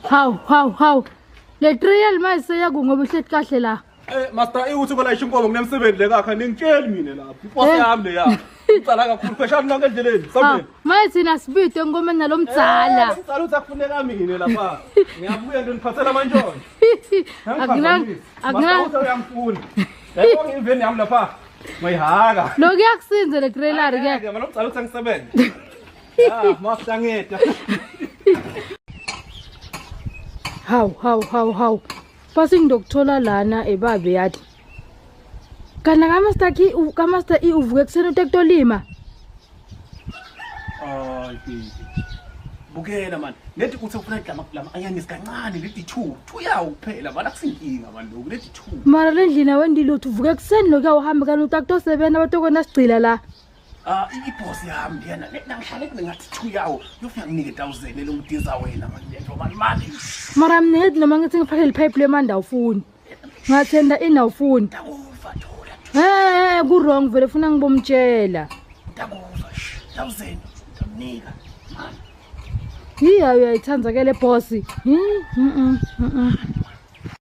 Hawu. Le trial mase yakungoba uhlethi kahle la. Master uthi kolayisha inkomo kunemsebenzi lekakha ningitsheli mina lapha. Iposi yami le ya. Ucala kakhulu pheshana nonke endleleni. Sawubona. Mase sina sibide engomeni nalomdzala. Ucala uthi akufuneka mina lapha. Ngiyabuya ngiphathela amantshona. Akuna uyangifuna. Yebo ngiveni yami lapha. Mayihaka. Lo kuyakusinza le trailer ke. Mana ucala uthi angisebenze. Master ngiyeda. Hawu. Pasi ngidokuthola lana ebabe yathi. Kana kamaster uvuke kuseni utekutolima. Ay baby. Bukela man. Lethi uthi ufuna lama ayanisi kancane lethi 2 yawo kuphela bala kusinkinga abantu lokhu lethi 2. Mara le ndlina wendilothu uvuke kuseni lokho awuhambe kana utakutosebena abatokona sigcila la. Iboss yami yena nangihlale ngathi 2 yawo yofika nginike 1000 lo mdiza wena manje. Mara mnedi noma ngithi ngifake ipipe lemanda awufuni. Ngathenda inawufuni. Ndakufa thola. Ku wrong vele ufuna ngibomtshela. Ndakufa 1000 ndamnika. Uyayithanza ke le boss.